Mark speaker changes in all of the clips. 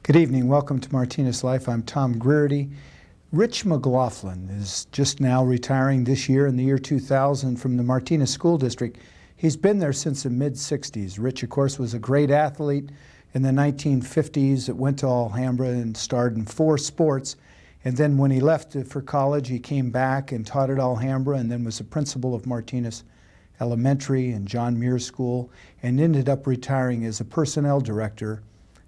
Speaker 1: Good evening. Welcome to Martinez Life. I'm Tom Greerty. Rich McLaughlin is just now retiring this year in the year 2000 from the Martinez School District. He's been there since the mid-60s. Rich, of course, was a great athlete in the 1950s that went to Alhambra and starred in 4 sports. And then when he left for college, he came back and taught at Alhambra and then was the principal of Martinez Elementary and John Muir School and ended up retiring as a personnel director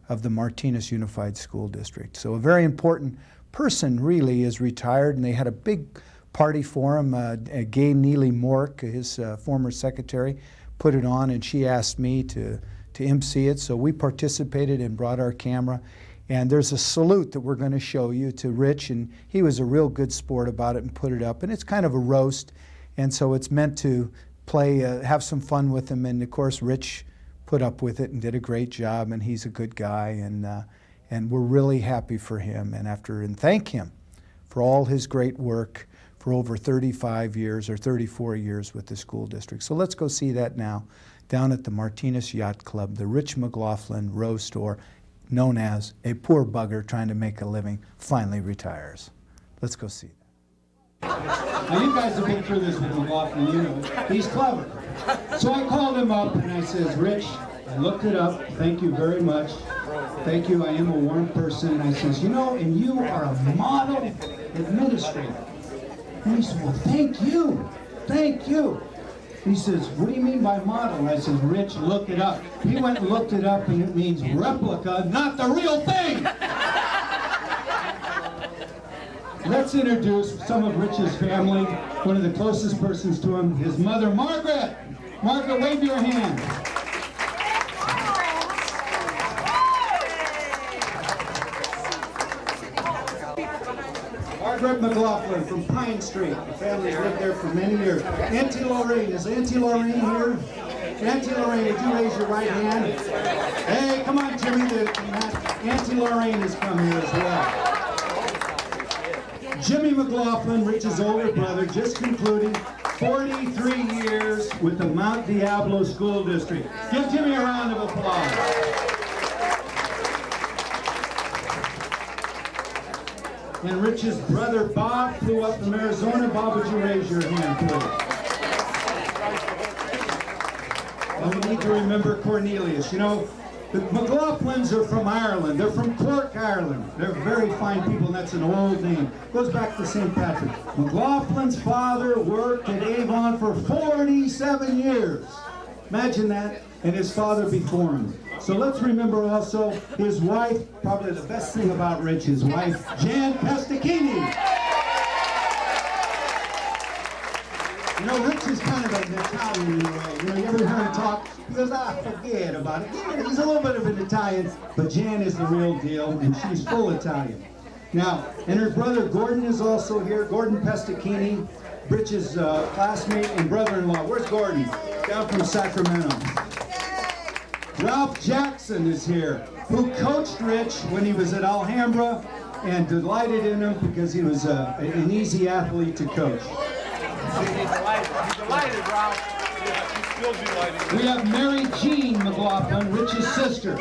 Speaker 1: of the Martinez Unified School District. So a very important person really is retired, and they had a big party for him. Gay Neely Mork, his former secretary, put it on, and she asked me to MC it. So we participated and brought our camera. And there's a salute that we're going to show you to Rich, and he was a real good sport about it and put it up. And it's kind of a roast, and so it's meant to play, have some fun with him. And of course, Rich put up with it and did a great job, and he's a good guy, and we're really happy for him and thank him for all his great work for over 35 years or 34 years with the school district. So let's go see that now down at the Martinez Yacht Club, the Rich McLaughlin Roast, or known as a poor bugger trying to make a living, finally retires. Let's go see that.
Speaker 2: Now you guys have been through this with McLaughlin, you know, he's clever. So I called him up and I says, Rich, I looked it up, thank you very much. Thank you, I am a warm person. And I says, you know, and you are a model administrator. And he said, well, thank you, thank you. He says, what do you mean by model? And I says, Rich, look it up. He went and looked it up, and it means replica, not the real thing. Let's introduce some of Rich's family, one of the closest persons to him, his mother, Margaret. Margaret, wave your hand. Margaret McLaughlin from Pine Street. The family's lived there for many years. Auntie Lorraine, is Auntie Lorraine here? Auntie Lorraine, would you raise your right hand? Hey, come on, Jimmy. Auntie Lorraine has come here as well. Jimmy McLaughlin, Rich's older brother, just concluding 43 years with the Mount Diablo School District. Give Jimmy a round of applause. And Rich's brother Bob flew up from Arizona. Bob, would you raise your hand, please? And we need to remember Cornelius. You know, the McLaughlins are from Ireland. They're from Cork, Ireland. They're very fine people, and that's an old name. Goes back to St. Patrick. McLaughlin's father worked at Avon for 47 years. Imagine that, and his father before him. So let's remember also his wife, probably the best thing about Rich, his wife, Jan Pestachini. You know, Rich is kind of an Italian in a way. You know, you ever hear him talk? He goes, forget about it. He's a little bit of an Italian, but Jan is the real deal, and she's full Italian. Now, and her brother Gordon is also here, Gordon Pestachini, Rich's classmate and brother-in-law. Where's Gordon? Down from Sacramento. Ralph Jackson is here, who coached Rich when he was at Alhambra and delighted in him because he was an easy athlete to coach.
Speaker 3: He's delighted, Ralph. He's still delighted.
Speaker 2: We have Mary Jean McLaughlin, Rich's sister.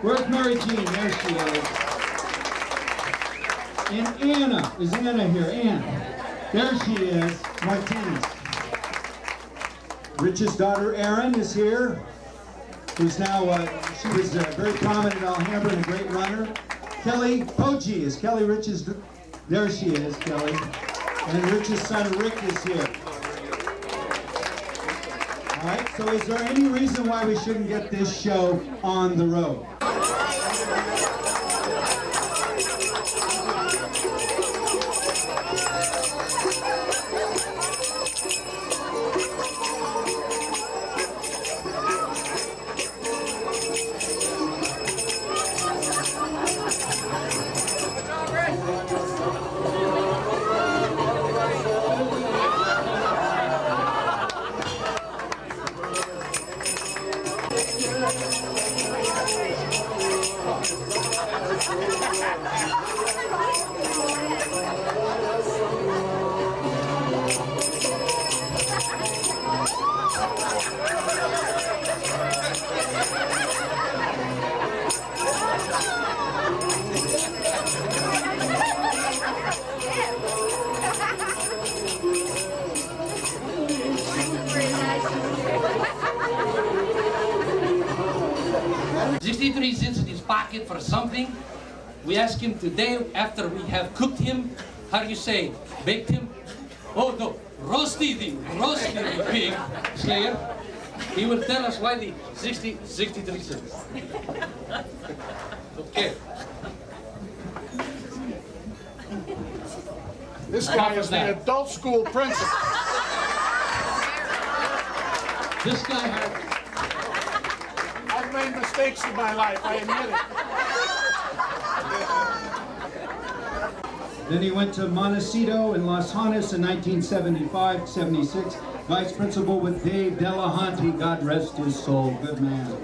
Speaker 2: Where's Mary Jean? There she is. And Anna. Is Anna here? Anna. There she is. Martinez. Rich's daughter Erin is here, who's now, she was very prominent at Alhambra and a great runner. Kelly Poggi is Kelly Rich's, there she is, Kelly. And Rich's son Rick is here. All right, so is there any reason why we shouldn't get this show on the road?
Speaker 4: $63 in his pocket for something. We ask him today, after we have cooked him, how do you say, baked him? Oh no, roasted the pig, Slayer. He will tell us why the 63 cents. Okay.
Speaker 3: This guy is the adult school principal.
Speaker 4: This guy had
Speaker 3: I've made mistakes in my life, I admit it.
Speaker 2: Then he went to Montecito in Los Angeles in 1975-76. Vice principal with Dave Delahanty, God rest his soul, good man.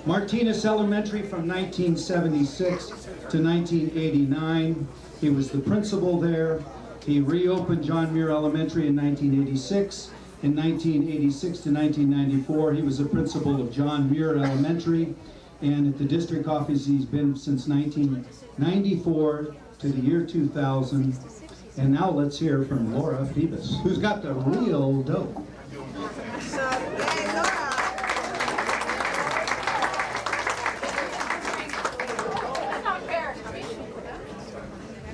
Speaker 2: Martinez Elementary from 1976 to 1989. He was the principal there. He reopened John Muir Elementary in 1986. In 1986 to 1994, he was the principal of John Muir Elementary. And at the district office, he's been since 1994 to the year 2000. And now let's hear from Laura Phoebus, who's got the real dope.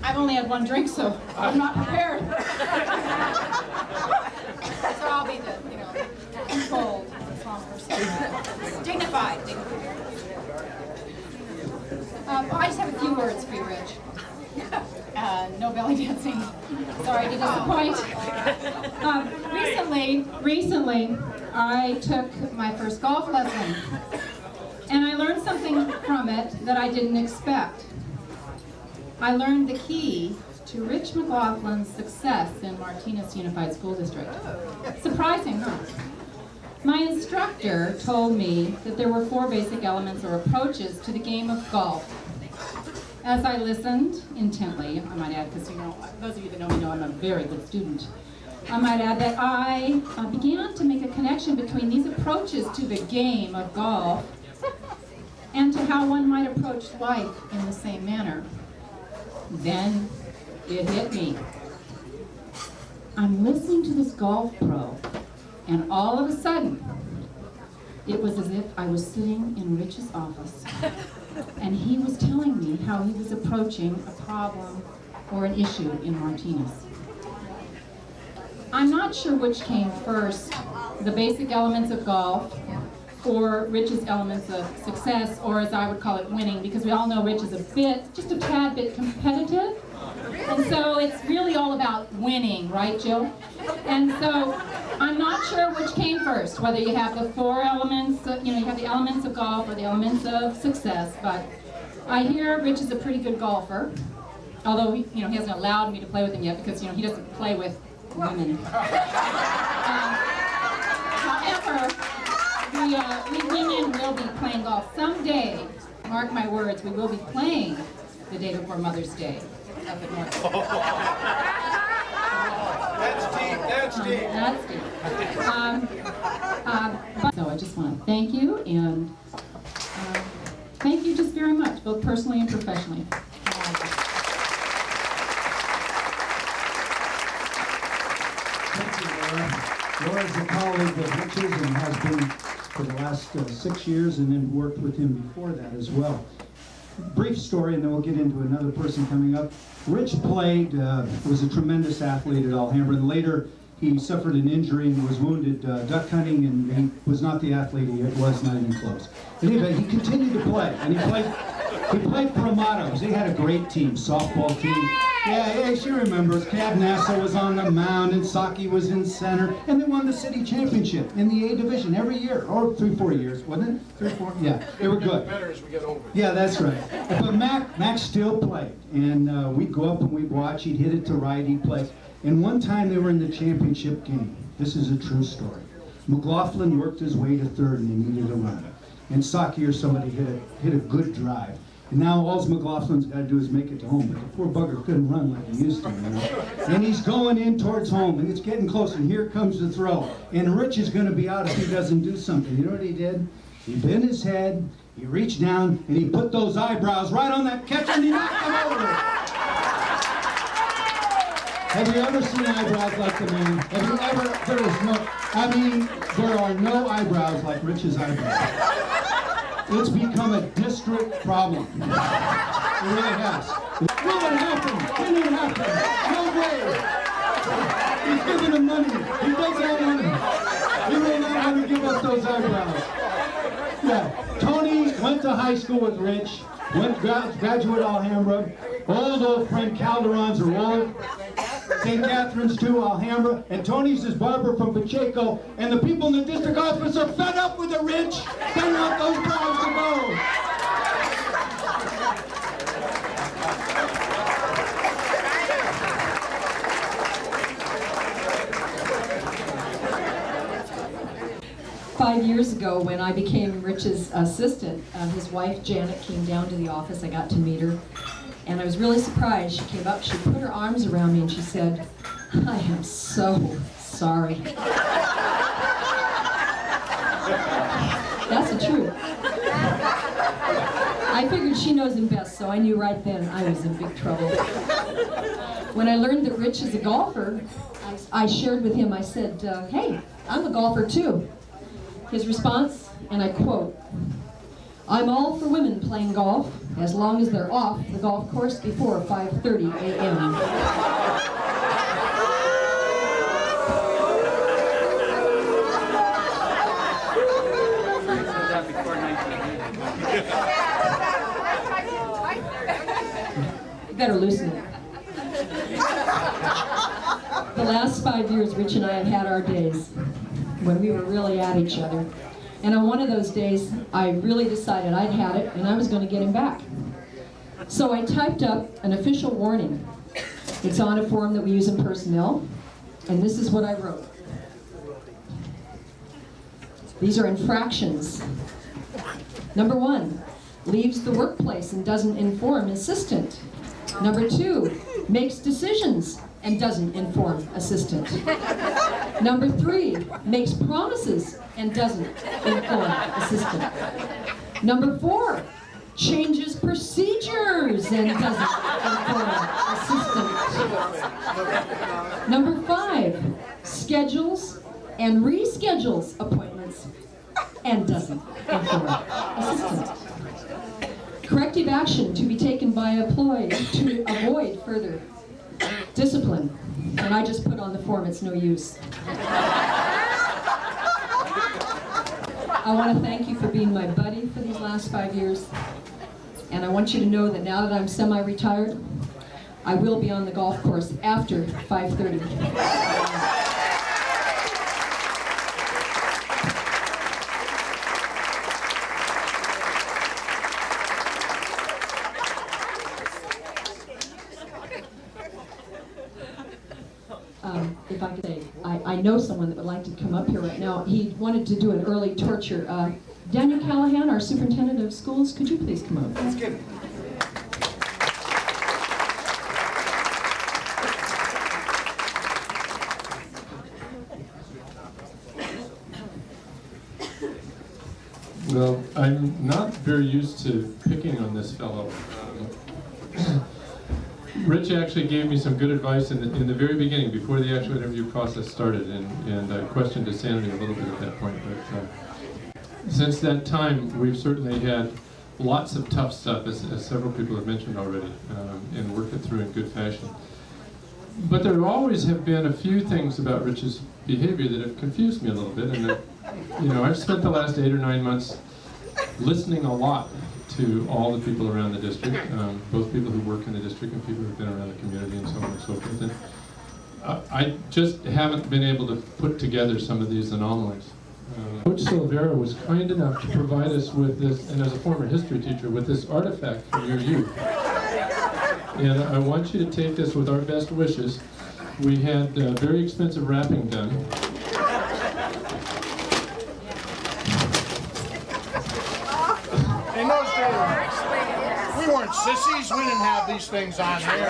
Speaker 5: I've only had one drink, so I'm not prepared. So I'll be the, controlled, strong person. Dignified. I just have a few words for you, Rich. No belly dancing. Sorry to disappoint. Recently, I took my first golf lesson, and I learned something from it that I didn't expect. I learned the key to Rich McLaughlin's success in Martinez Unified School District. Surprising, huh? My instructor told me that there were 4 basic elements or approaches to the game of golf. As I listened intently, I might add, because those of you that know me know I'm a very good student, I might add that I began to make a connection between these approaches to the game of golf and to how one might approach life in the same manner. Then it hit me. I'm listening to this golf pro, and all of a sudden, it was as if I was sitting in Rich's office, and he was telling me how he was approaching a problem or an issue in Martinez. I'm not sure which came first, the basic elements of golf, or Rich's elements of success, or as I would call it, winning, because we all know Rich is just a tad bit competitive. And so it's really all about winning, right, Jill? And so I'm not sure which came first, whether you have the 4 elements, you have the elements of golf or the elements of success, but I hear Rich is a pretty good golfer, although he hasn't allowed me to play with him yet because, he doesn't play with women. However, we women will be playing golf someday. Mark my words, we will be playing the day before Mother's Day up at North.
Speaker 3: That's deep.
Speaker 5: That's deep. So I just want to thank you, and thank you just very much, both personally and professionally.
Speaker 2: Thank you, Laura. Laura's a colleague of Rich's and has been for the last 6 years, and then worked with him before that as well. Brief story, and then we'll get into another person coming up. Rich played, was a tremendous athlete at Alhambra, and later he suffered an injury and was wounded duck hunting, and he was not the athlete he was, not even close. Anyway, he continued to play, and he played for Amatos. They had a great team, softball team. Yeah, she remembers. Cab Nassau was on the mound, and Saki was in center, and they won the city championship in the A division every year, or 3-4 years, wasn't it? 3-4? Yeah, they were good.
Speaker 3: Better as we get older.
Speaker 2: Yeah, that's right. But Mac still played, and we'd go up and we'd watch. He'd hit it to right, he'd play. And one time they were in the championship game. This is a true story. McLaughlin worked his way to third, and he needed a run. And Saki or somebody hit a good drive. And now all McLaughlin's got to do is make it to home. But the poor bugger couldn't run like he used to, you know. And he's going in towards home, and it's getting closer. And here comes the throw. And Rich is going to be out if he doesn't do something. You know what he did? He bent his head, he reached down, and he put those eyebrows right on that catcher, and he knocked him over. Have you ever seen eyebrows like the man? Have you ever? There is no. I mean, there are no eyebrows like Rich's eyebrows. It's become a district problem. It really has. Will it happen? Can it happen? No way. He's giving him money. He doesn't have money. He may not want to give up those eyebrows. Yeah. Tony went to high school with Rich. Went graduate Alhambra. Old friend Calderon's are old. St. Catherine's too, Alhambra, and Tony's his barber from Pacheco, and the people in the district office are fed up with the Rich. They want those brows to go.
Speaker 6: 5 years ago, when I became Rich's assistant, his wife Janet came down to the office. I got to meet her, and I was really surprised. She came up, she put her arms around me, and she said, "I am so sorry." That's the truth. I figured she knows him best, so I knew right then I was in big trouble. When I learned that Rich is a golfer, I shared with him, I said, "Hey, I'm a golfer too." His response, and I quote, "I'm all for women playing golf, as long as they're off the golf course before 5:30 a.m. Better loosen it. The last 5 years, Rich and I have had our days when we were really at each other. And on one of those days, I really decided I'd had it and I was going to get him back. So I typed up an official warning. It's on a form that we use in personnel, and this is what I wrote. These are infractions. Number 1, leaves the workplace and doesn't inform assistant. Number 2, makes decisions and doesn't inform assistant. Number 3, makes promises and doesn't inform assistant. Number 4, changes procedures and doesn't inform assistant. Number 5, schedules and reschedules appointments and doesn't inform assistant. Corrective action to be taken by employees to avoid further discipline. And I just put on the form, it's no use. I want to thank you for being my buddy for these last 5 years. And I want you to know that now that I'm semi-retired, I will be on the golf course after 5:30. If I could say, I know someone that would like to come up here right now. He wanted to do an early torture. Daniel Callahan, our superintendent of schools, could you please come up?
Speaker 3: Let's get it.
Speaker 7: Well, I'm not very used to picking on this fellow. Rich actually gave me some good advice in the very beginning, before the actual interview process started, and I questioned his sanity a little bit at that point. But since that time, we've certainly had lots of tough stuff, as several people have mentioned already, and worked it through in good fashion. But there always have been a few things about Rich's behavior that have confused me a little bit, and I've spent the last 8 or 9 months listening a lot to all the people around the district, both people who work in the district and people who have been around the community and so on and so forth. And I just haven't been able to put together some of these anomalies. Coach Silvera was kind enough to provide us with this, and as a former history teacher, with this artifact from your youth. And I want you to take this with our best wishes. We had very expensive wrapping done.
Speaker 3: In those days, we weren't sissies. We didn't have these things on here.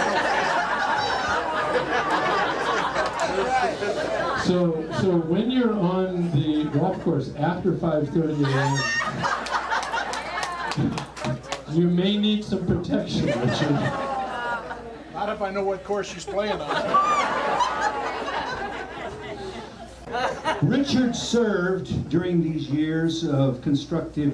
Speaker 7: So when you're on the golf course after 5:30 a.m., you may need some protection, Richard.
Speaker 3: Not if I know what course she's playing on.
Speaker 2: Richard served during these years of constructive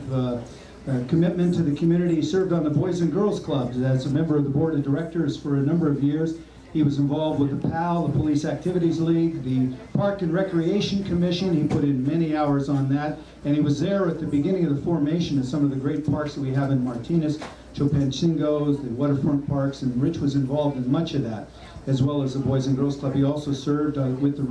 Speaker 2: commitment to the community. He served on the Boys and Girls Clubs as a member of the board of directors for a number of years. He was involved with the PAL, the Police Activities League, the Park and Recreation Commission. He put in many hours on that, and he was there at the beginning of the formation of some of the great parks that we have in Martinez, Chilpancingo's, the waterfront parks, and Rich was involved in much of that, as well as the Boys and Girls Club. He also served with the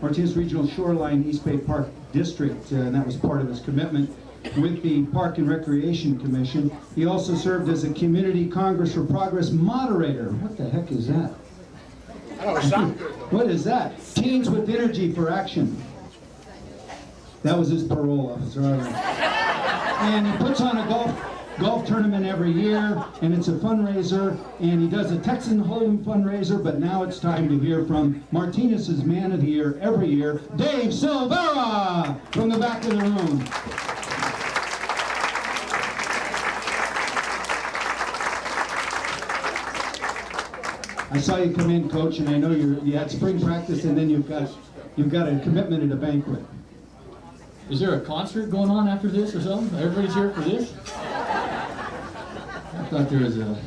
Speaker 2: Martinez Regional Shoreline East Bay Park District, and that was part of his commitment with the Park and Recreation Commission. He also served as a Community Congress for Progress moderator. What the heck is that?
Speaker 3: Oh, it sounded good.
Speaker 2: What is that? Teens with Energy for Action. That was his parole officer. All right. And he puts on a golf tournament every year, and it's a fundraiser, and he does a Texan Hold'em fundraiser, but now it's time to hear from Martinez's Man of the Year every year, Dave Silvera, from the back of the room. I saw you come in, Coach, and I know you had spring practice, and then you've got a commitment at a banquet.
Speaker 8: Is there a concert going on after this or something? Everybody's here for this? I thought there was an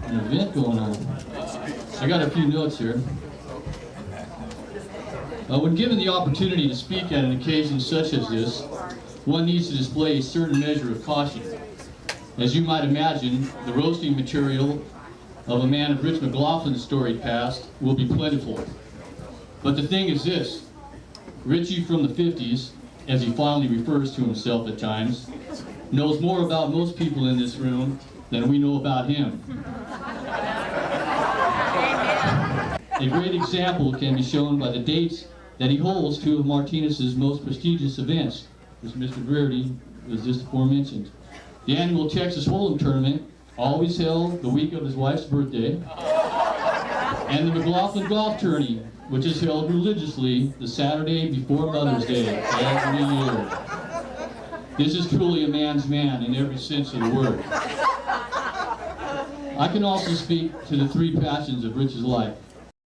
Speaker 8: event going on. I got a few notes here. When given the opportunity to speak at an occasion such as this, one needs to display a certain measure of caution. As you might imagine, the roasting material of a man of Rich McLaughlin's storied past will be plentiful. But the thing is this, Richie from the 50s, as he fondly refers to himself at times, knows more about most people in this room than we know about him. A great example can be shown by the dates that he holds two of Martinez's most prestigious events, which Mr. Greerty was just aforementioned. The annual Texas Hold'em tournament, always held the week of his wife's birthday, and the McLaughlin golf tourney, which is held religiously the Saturday before Mother's Day every year. This is truly a man's man in every sense of the word. I can also speak to the three passions of Rich's life: